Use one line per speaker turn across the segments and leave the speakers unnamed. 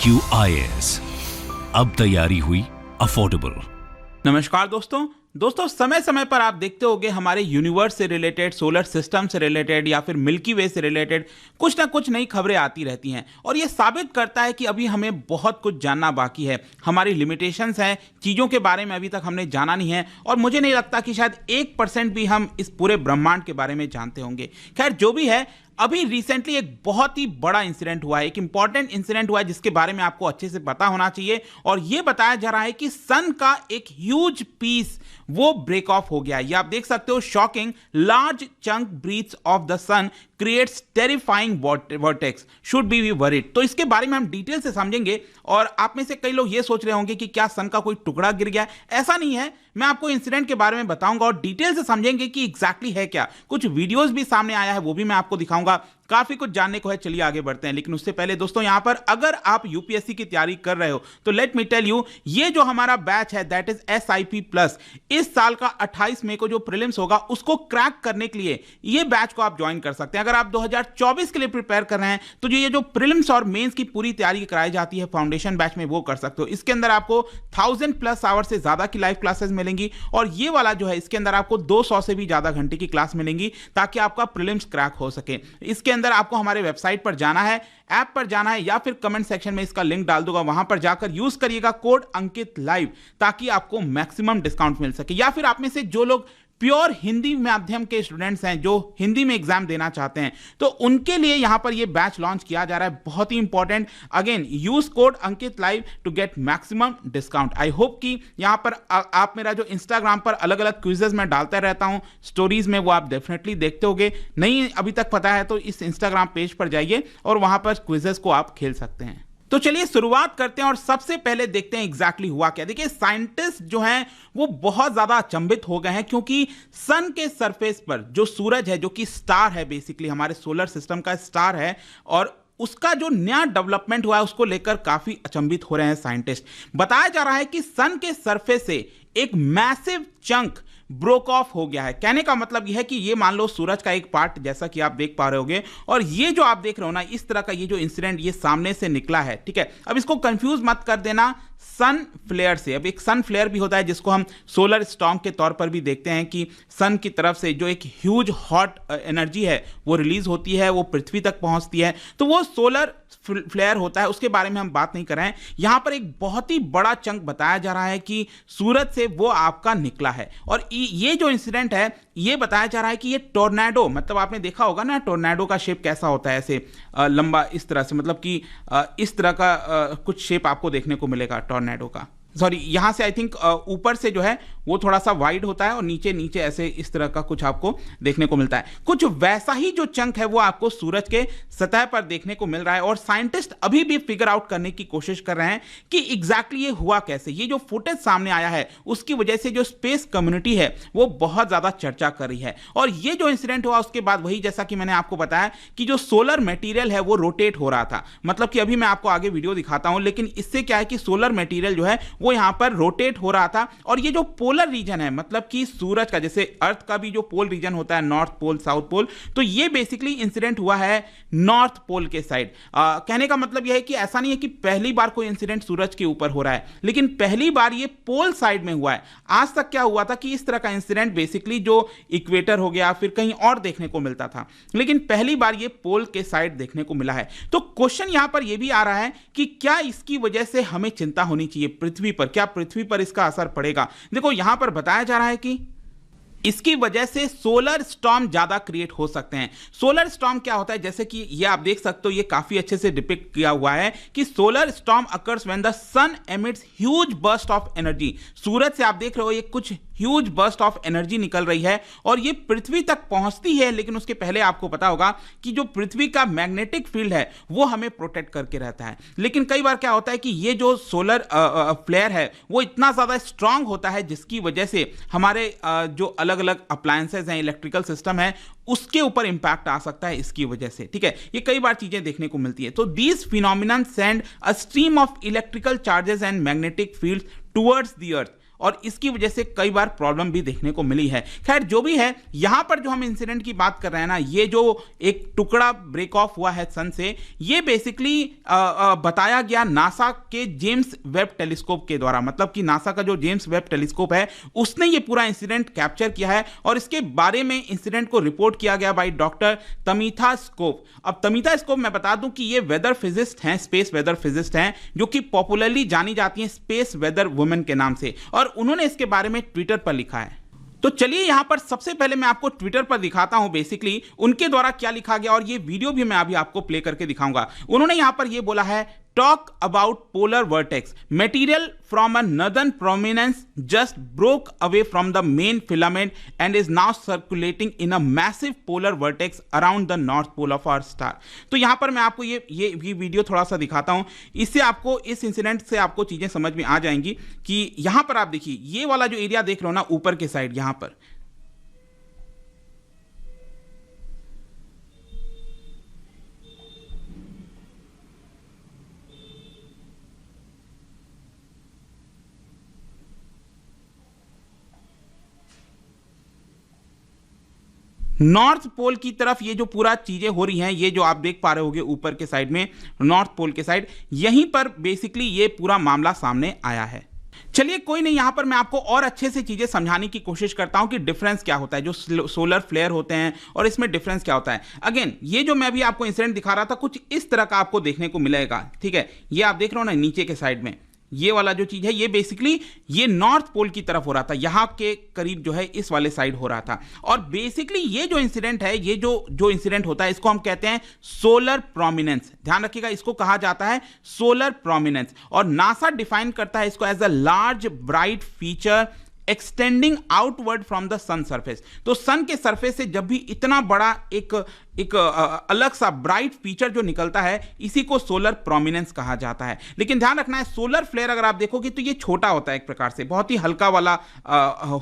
IQIS, अब तैयारी हुई अफोर्डेबल।
नमस्कार दोस्तों समय समय पर आप देखते होंगे हमारे यूनिवर्स से रिलेटेड, सोलर सिस्टम से रिलेटेड या फिर मिल्की वे से रिलेटेड कुछ ना कुछ नई खबरें आती रहती हैं और ये साबित करता है कि अभी हमें बहुत कुछ जानना बाकी है। हमारी लिमिटेशंस हैं, चीज़ों के बारे में अभी तक हमने जाना नहीं है और मुझे नहीं लगता कि शायद 1% भी हम इस पूरे ब्रह्मांड के बारे में जानते होंगे। खैर जो भी है, अभी रिसेंटली एक बहुत ही बड़ा इंसिडेंट हुआ है, एक इंपॉर्टेंट इंसिडेंट हुआ है जिसके बारे में आपको अच्छे से पता होना चाहिए और यह बताया जा रहा है कि सन का एक ह्यूज पीस वो ब्रेक ऑफ हो गया है। ये आप देख सकते हो, shocking large chunk breaths off the sun creates terrifying vortex should be worried. तो इसके बारे में हम डिटेल से समझेंगे और आप में से कई लोग ये सोच रहे होंगे कि क्या सन का कोई टुकड़ा गिर गया। ऐसा नहीं है, मैं आपको इंसिडेंट के बारे में बताऊंगा और डिटेल से समझेंगे कि एग्जैक्टली है क्या। कुछ वीडियोस भी सामने आया है, वो भी मैं आपको दिखाऊंगा। काफी कुछ जानने को है, चलिए आगे बढ़ते हैं। लेकिन उससे पहले दोस्तों, यहां पर अगर आप यूपीएससी की तैयारी कर रहे हो तो लेट मी टेल यू, ये जो हमारा बैच है दैट इज SIP प्लस, इस साल का 28 मई को जो प्रीलिम्स होगा उसको क्रैक करने के लिए ये बैच को आप ज्वाइन कर सकते हैं। अगर आप 2024 के लिए प्रिपेयर कर रहे हैं तो ये जो प्रीलिम्स और मेंस की पूरी तैयारी कराई जाती है फाउंडेशन बैच में, वो कर सकते हो। इसके अंदर आपको 1000+ आवर से ज्यादा की लाइव क्लासेस मिलेंगी और ये वाला जो है इसके अंदर आपको 200 से भी ज्यादा घंटे की क्लास मिलेंगी ताकि आपका प्रीलिम्स क्रैक हो सके। इसके अंदर आपको हमारे वेबसाइट पर जाना है, ऐप पर जाना है या फिर कमेंट सेक्शन में इसका लिंक डाल दूंगा, वहां पर जाकर यूज करिएगा कोड अंकित लाइव ताकि आपको मैक्सिमम डिस्काउंट मिल सके। या फिर आप में से जो लोग प्योर हिंदी माध्यम के स्टूडेंट्स हैं, जो हिंदी में एग्जाम देना चाहते हैं, तो उनके लिए यहां पर ये बैच लॉन्च किया जा रहा है, बहुत ही important. Again use code Ankit live to get maximum discount. I hope कि यहां पर आप मेरा जो इंस्टाग्राम पर अलग अलग क्विजेस मैं डालता रहता हूं स्टोरीज में, वो आप डेफिनेटली देखते होगे। नहीं अभी तक पता है तो इस इंस्टाग्राम पेज पर जाइए और वहां पर क्विजेस को आप खेल सकते हैं। तो चलिए शुरुआत करते हैं और सबसे पहले देखते हैं एग्जैक्टली हुआ क्या। देखिए, साइंटिस्ट जो हैं वो बहुत ज्यादा अचंभित हो गए हैं क्योंकि सन के सरफेस पर जो सूरज है, जो कि स्टार है, बेसिकली हमारे सोलर सिस्टम का स्टार है, और उसका जो नया डेवलपमेंट हुआ है उसको लेकर काफी अचंभित हो रहे हैं साइंटिस्ट। बताया जा रहा है कि सन के सरफेस से एक मैसिव चंक ब्रोक ऑफ हो गया है। कहने का मतलब यह है कि ये मान लो सूरज का एक पार्ट, जैसा कि आप देख पा रहे होगे, और ये जो आप देख रहे हो ना, इस तरह का ये जो इंसिडेंट ये सामने से निकला है, ठीक है। अब इसको कंफ्यूज मत कर देना सन फ्लेयर से। अब एक सन फ्लेयर भी होता है जिसको हम सोलर स्टॉर्म के तौर पर भी देखते हैं कि सन की तरफ से जो एक ह्यूज हॉट एनर्जी है वो रिलीज होती है, वो पृथ्वी तक पहुंचती है, तो वो सोलर फ्लेयर होता है। उसके बारे में हम बात नहीं कर रहे हैं। यहां पर एक बहुत ही बड़ा चंक बताया जा रहा है कि सूरज से वो आपका निकला है और ये जो इंसिडेंट है ये बताया जा रहा है कि ये टोर्नेडो, मतलब आपने देखा होगा ना टोर्नेडो का शेप कैसा होता है, ऐसे लंबा इस तरह से, मतलब कि इस तरह का कुछ शेप आपको देखने को मिलेगा टोर्नेडो का। सॉरी, यहां से आई थिंक ऊपर से जो है वो थोड़ा सा वाइड होता है और नीचे नीचे ऐसे इस तरह का कुछ आपको देखने को मिलता है। कुछ वैसा ही जो चंक है वो आपको सूरज के सतह पर देखने को मिल रहा है और साइंटिस्ट अभी भी फिगर आउट करने की कोशिश कर रहे हैं कि एग्जैक्टली ये हुआ कैसे। ये जो फुटेज सामने आया है उसकी वजह से जो स्पेस कम्युनिटी है वो बहुत ज्यादा चर्चा कर रही है और ये जो इंसिडेंट हुआ उसके बाद वही, जैसा कि मैंने आपको बताया कि जो सोलर मटेरियल है वो रोटेट हो रहा था। मतलब कि अभी मैं आपको आगे वीडियो दिखाता हूं, लेकिन इससे क्या है कि सोलर मटेरियल जो है वो यहां पर रोटेट हो रहा था और ये जो पोलर रीजन है, मतलब कि सूरज का, जैसे अर्थ का भी जो पोल रीजन होता है, नॉर्थ पोल साउथ पोल, तो ये बेसिकली इंसिडेंट हुआ है नॉर्थ पोल के साइड। कहने का मतलब यह है कि ऐसा नहीं है कि पहली बार कोई इंसिडेंट सूरज के ऊपर हो रहा है, लेकिन पहली बार ये पोल साइड में हुआ है। आज तक क्या हुआ था कि इस तरह का इंसिडेंट बेसिकली जो इक्वेटर हो गया फिर कहीं और देखने को मिलता था, लेकिन पहली बार ये पोल के साइड देखने को मिला है। तो क्वेश्चन यहां पर यह भी आ रहा है कि क्या इसकी वजह से हमें चिंता होनी चाहिए पृथ्वी पर, क्या पृथ्वी पर इसका असर पड़ेगा। देखो यहां पर बताया जा रहा है कि इसकी वजह से सोलर स्टॉर्म ज्यादा क्रिएट हो सकते हैं। सोलर स्टॉर्म क्या होता है, जैसे कि ये आप देख सकते हो, ये काफी अच्छे से डिपिक्ट किया हुआ है कि solar storm occurs when the sun emits huge burst of energy. सूरज से आप देख रहे हो ये कुछ ह्यूज बर्स्ट ऑफ एनर्जी निकल रही है और ये पृथ्वी तक पहुंचती है, लेकिन उसके पहले आपको पता होगा कि जो पृथ्वी का मैग्नेटिक फील्ड है वो हमें प्रोटेक्ट करके रहता है। लेकिन कई बार क्या होता है कि ये जो सोलर फ्लेयर है वो इतना ज्यादा स्ट्रांग होता है जिसकी वजह से हमारे जो अलग अलग अप्लायंसेज हैं, इलेक्ट्रिकल सिस्टम है, उसके ऊपर इंपैक्ट आ सकता है इसकी वजह से, ठीक है। ये कई बार चीजें देखने को मिलती है। तो these phenomenon send a stream of electrical charges and magnetic fields towards the earth. और इसकी वजह से कई बार प्रॉब्लम भी देखने को मिली है। खैर जो भी है, यहां पर जो हम इंसिडेंट की बात कर रहे हैं ना, ये जो एक टुकड़ा ब्रेक ऑफ हुआ है सन से, ये बेसिकली बताया गया नासा के जेम्स वेब टेलीस्कोप के द्वारा। मतलब कि नासा का जो जेम्स वेब टेलीस्कोप है उसने ये पूरा इंसिडेंट कैप्चर किया है और इसके बारे में इंसिडेंट को रिपोर्ट किया गया बाय डॉक्टर तमिथा स्कोप। अब तमिथा स्कोप मैं बता दूं कि ये वेदर फिजिस्ट हैं, स्पेस वेदर फिजिस्ट हैं, जो कि पॉपुलरली जानी जाती हैं स्पेस वेदर वुमेन के नाम से, और उन्होंने इसके बारे में ट्विटर पर लिखा है। तो चलिए यहां पर सबसे पहले मैं आपको ट्विटर पर दिखाता हूं बेसिकली उनके द्वारा क्या लिखा गया, और ये वीडियो भी मैं अभी आपको प्ले करके दिखाऊंगा। उन्होंने यहां पर ये बोला है, talk about polar vortex material from a northern prominence just broke away from the main filament and is now circulating in a massive polar vortex around the north pole of our star. तो यहां पर मैं आपको ये video थोड़ा सा दिखाता हूं, इससे आपको इस इंसिडेंट से आपको चीजें समझ में आ जाएंगी कि यहां पर आप देखिए ये वाला जो एरिया देख रहे हो ना ऊपर के साइड, यहां पर नॉर्थ पोल की तरफ ये जो पूरा चीजें हो रही हैं, ये जो आप देख पा रहे होगे ऊपर के साइड में नॉर्थ पोल के साइड, यहीं पर बेसिकली ये पूरा मामला सामने आया है। चलिए कोई नहीं, यहां पर मैं आपको और अच्छे से चीजें समझाने की कोशिश करता हूं कि डिफरेंस क्या होता है, जो सोलर फ्लेयर होते हैं और इसमें डिफरेंस क्या होता है। अगेन ये जो मैं अभी आपको इंसिडेंट दिखा रहा था कुछ इस तरह का आपको देखने को मिलेगा, ठीक है। ये आप देख रहे हो ना नीचे के साइड में ये वाला जो चीज है, ये बेसिकली ये नॉर्थ पोल की तरफ हो रहा था, यहां के करीब जो है इस वाले साइड हो रहा था। और बेसिकली ये जो इंसिडेंट है, ये जो इंसिडेंट होता है इसको हम कहते हैं सोलर प्रोमिनेंस। ध्यान रखिएगा, इसको कहा जाता है सोलर प्रोमिनेंस, और नासा डिफाइन करता है इसको as a large bright feature extending outward from the sun surface. तो सन के सरफेस से जब भी इतना बड़ा एक अलग सा ब्राइट फीचर जो निकलता है, इसी को सोलर प्रोमिनेंस कहा जाता है। लेकिन ध्यान रखना है, सोलर फ्लेयर अगर आप देखोगे तो ये छोटा होता है, एक प्रकार से बहुत ही हल्का वाला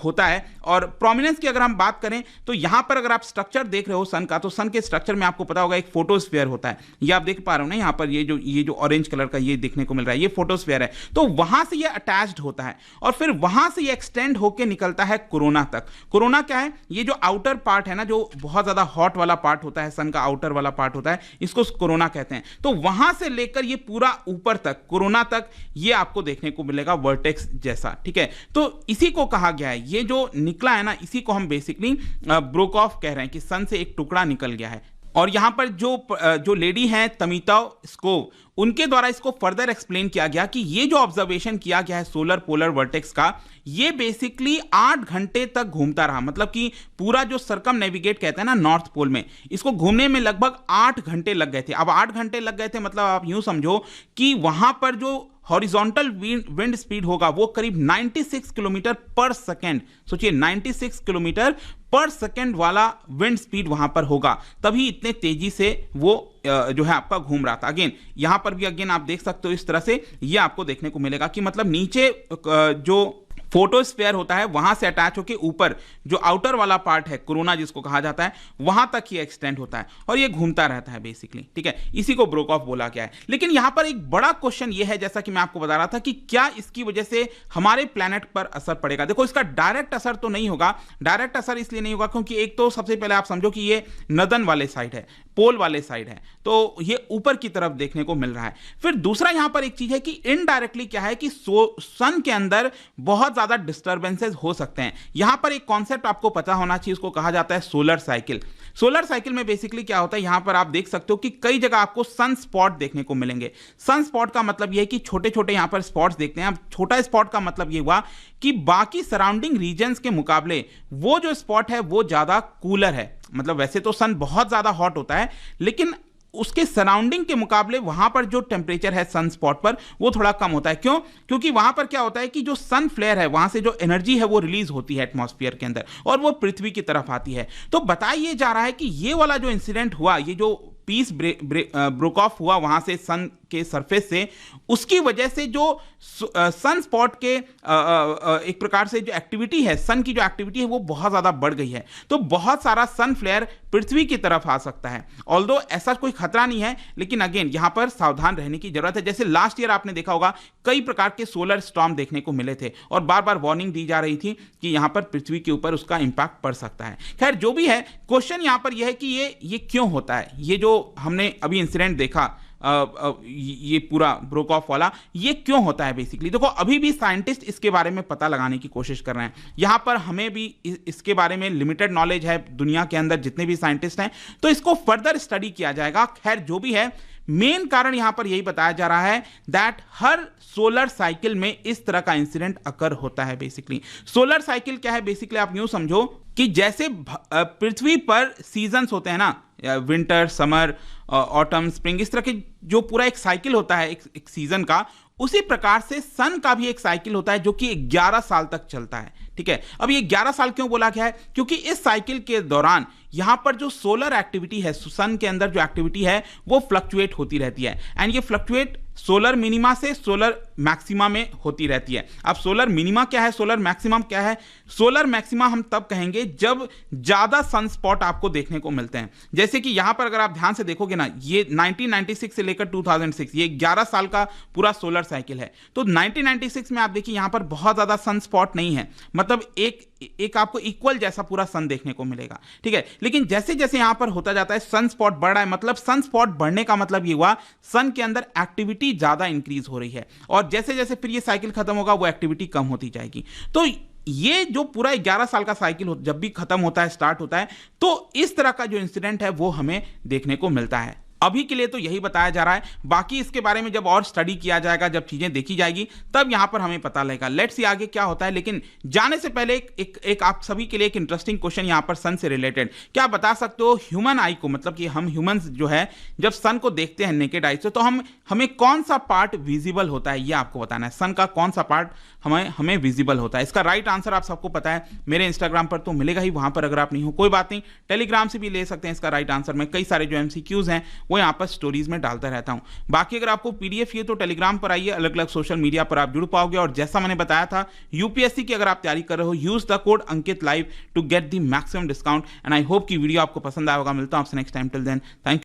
होता है। और प्रोमिनेंस की अगर हम बात करें तो यहां पर अगर आप स्ट्रक्चर देख रहे हो सन का, तो सन के स्ट्रक्चर में आपको पता होगा एक फोटोस्फीयर होता है। ये आप देख पा रहे हो ना, यहां पर ये जो ऑरेंज कलर का ये देखने को मिल रहा है, ये फोटोस्फीयर है। तो वहां से ये अटैच्ड होता है और फिर वहां से ये एक्सटेंड होकर निकलता है कोरोना तक। कोरोना क्या है? ये जो आउटर पार्ट है ना, जो बहुत ज्यादा हॉट वाला पार्ट होता है, सन का आउटर वाला पार्ट होता है, इसको कोरोना कहते हैं। तो वहां से लेकर ये पूरा ऊपर तक, कोरोना तक, ये आपको देखने को मिलेगा वर्टेक्स जैसा, ठीक है। तो इसी को कहा गया है, ये जो निकला है ना, इसी को हम बेसिकली ब्रोक ऑफ कह रहे हैं कि सन से एक टुकड़ा निकल गया है। और यहां पर जो लेडी हैं तमिता स्कोप, उनके द्वारा इसको फर्दर एक्सप्लेन किया गया कि ये जो ऑब्जर्वेशन किया गया है सोलर पोलर वर्टेक्स का, ये बेसिकली 8 घंटे तक घूमता रहा। मतलब कि पूरा जो सर्कम नेविगेट कहते हैं ना नॉर्थ पोल में, इसको घूमने में लगभग 8 घंटे लग गए थे। अब 8 घंटे लग गए थे मतलब आप यूं समझो कि वहां पर जो हॉरिजॉन्टल विंड स्पीड होगा वो करीब 96 किलोमीटर पर सेकेंड। सोचिए 96 किलोमीटर पर सेकेंड वाला विंड स्पीड वहां पर होगा, तभी इतने तेजी से वो जो है आपका घूम रहा था। अगेन यहां पर भी अगेन आप देख सकते हो, इस तरह से ये आपको देखने को मिलेगा कि मतलब नीचे जो फोटोस्फीयर होता है वहां से अटैच होकर ऊपर जो आउटर वाला पार्ट है, कोरोना जिसको कहा जाता है, वहां तक ये एक्सटेंड होता है और ये घूमता रहता है बेसिकली, ठीक है। इसी को ब्रोक ऑफ बोला गया है। लेकिन यहां पर एक बड़ा क्वेश्चन ये है, जैसा कि मैं आपको बता रहा था, कि क्या इसकी वजह से हमारे प्लैनेट पर असर पड़ेगा। देखो इसका डायरेक्ट असर तो नहीं होगा। डायरेक्ट असर इसलिए नहीं होगा क्योंकि एक तो सबसे पहले आप समझो कि ये नदन वाले साइड है, पोल वाले साइड है, तो ये ऊपर की तरफ देखने को मिल रहा है। फिर दूसरा यहां पर एक चीज है कि इनडायरेक्टली क्या है कि सन के अंदर बहुत ज्यादा डिस्टर्बेंसेस हो सकते हैं। यहां पर एक कॉन्सेप्ट आपको पता होना चाहिए, उसको कहा जाता है सोलर साइकिल। सोलर साइकिल में बेसिकली क्या होता है, यहां पर आप देख सकते हो कि कई जगह आपको सन स्पॉट देखने को मिलेंगे। सन स्पॉट का मतलब यह है कि छोटे छोटे यहां पर स्पॉट्स देखते हैं। अब छोटा स्पॉट का मतलब यह हुआ कि बाकी सराउंडिंग रीजन्स के मुकाबले वो जो स्पॉट है वो ज्यादा कूलर है। मतलब वैसे तो सन बहुत ज्यादा हॉट होता है, लेकिन उसके सराउंडिंग के मुकाबले वहां पर जो टेम्परेचर है सन स्पॉट पर वो थोड़ा कम होता है। क्यों? क्योंकि वहां पर क्या होता है कि जो सन फ्लेयर है, वहां से जो एनर्जी है वो रिलीज होती है एटमॉस्फेयर के अंदर और वो पृथ्वी की तरफ आती है। तो बताइए जा रहा है कि ये वाला जो इंसिडेंट हुआ, ये जो पीस ब्रोक ऑफ हुआ वहां से सन के सरफेस से, उसकी वजह से जो सन स्पॉट के एक प्रकार से जो एक्टिविटी है, सन की जो एक्टिविटी है वो बहुत ज़्यादा बढ़ गई है। तो बहुत सारा सन फ्लेयर पृथ्वी की तरफ आ सकता है। ऑल्दो ऐसा कोई खतरा नहीं है, लेकिन अगेन यहाँ पर सावधान रहने की जरूरत है। जैसे लास्ट ईयर आपने देखा होगा कई प्रकार के सोलर स्टॉर्म देखने को मिले थे और बार बार वार्निंग दी जा रही थी कि यहाँ पर पृथ्वी के ऊपर उसका इंपैक्ट पड़ सकता है। खैर जो भी है, क्वेश्चन यहाँ पर यह है कि ये क्यों होता है। ये जो हमने अभी इंसिडेंट देखा, ये पूरा ब्रोकऑफ वाला, ये क्यों होता है बेसिकली। देखो अभी भी साइंटिस्ट इसके बारे में पता लगाने की कोशिश कर रहे हैं। यहां पर हमें भी इसके बारे में लिमिटेड नॉलेज है, दुनिया के अंदर जितने भी साइंटिस्ट हैं, तो इसको फर्दर स्टडी किया जाएगा। खैर जो भी है, मेन कारण यहां पर यही बताया जा रहा है दैट हर सोलर साइकिल में इस तरह का इंसिडेंट अकर होता है। बेसिकली सोलर साइकिल क्या है, बेसिकली आप यूं समझो कि जैसे पृथ्वी पर सीजन्स होते हैं ना, विंटर, समर, ऑटम, स्प्रिंग, इस तरह के जो पूरा एक साइकिल होता है एक सीजन का, उसी प्रकार से सन का भी एक साइकिल होता है जो कि 11 साल तक चलता है। ठीक है, अब ये 11 साल क्यों बोला गया है, क्योंकि इस साइकिल के दौरान यहां पर जो सोलर एक्टिविटी है, सन के अंदर जो एक्टिविटी है वो फ्लक्चुएट होती रहती है। एंड ये फ्लक्चुएट सोलर मिनिमा से सोलर मैक्सिमा में होती रहती है। अब सोलर मिनिमा क्या है, सोलर मैक्सिमम क्या है? सोलर मैक्सिमा हम तब कहेंगे जब ज्यादा सन स्पॉट आपको देखने को मिलते हैं। जैसे कि यहां पर अगर आप ध्यान से देखोगे ना, ये 1996 से लेकर 2006, ये 11 साल का पूरा सोलर साइकिल है। तो 1996 में आप देखिए यहां पर बहुत ज्यादा सन स्पॉट नहीं है, मतलब एक आपको इक्वल जैसा पूरा सन देखने को मिलेगा। ठीक है, लेकिन जैसे जैसे यहां पर होता जाता है सन स्पॉट बढ़ रहा है, मतलब सन स्पॉट बढ़ने का मतलब ये हुआ सन के अंदर एक्टिविटी ज्यादा इंक्रीज हो रही है, और जैसे जैसे फिर ये साइकिल खत्म होगा वो एक्टिविटी कम होती जाएगी। तो ये जो पूरा 11 साल का साइकिल जब भी खत्म होता है, स्टार्ट होता है, तो इस तरह का जो इंसिडेंट है वो हमें देखने को मिलता है। अभी के लिए तो यही बताया जा रहा है, बाकी इसके बारे में जब और स्टडी किया जाएगा, जब चीजें देखी जाएगी, तब यहां पर हमें पता लगेगा। लेट्स सी आगे क्या होता है। लेकिन जाने से पहले एक आप सभी के लिए एक इंटरेस्टिंग क्वेश्चन यहां पर सन से रिलेटेड, क्या आप बता सकते हो ह्यूमन आई को, मतलब कि हम ह्यूमंस जो है जब सन को देखते हैं नेकेड आई से, तो हमें कौन सा पार्ट विजिबल होता है, यह आपको बताना है। सन का कौन सा पार्ट हमें विजिबल होता है। इसका राइट आंसर आप सबको पता है, मेरे इंस्टाग्राम पर तो मिलेगा ही, वहां पर अगर आप नहीं हो कोई बात नहीं, टेलीग्राम से भी ले सकते हैं इसका राइट आंसर। मैं कई सारे जो एमसीक्यूज हैं वो यहाँ पर स्टोरीज में डालता रहता हूं। बाकी अगर आपको पीडीएफ चाहिए तो टेलीग्राम पर आइए, अलग अलग सोशल मीडिया पर आप जुड़ पाओगे। और जैसा मैंने बताया था, यूपीएससी की अगर आप तैयारी कर रहे हो, use the code Ankit live to get the maximum discount. And I hope कि वीडियो आपको पसंद आएगा। मिलता हूं आपसे next time, till then thank you.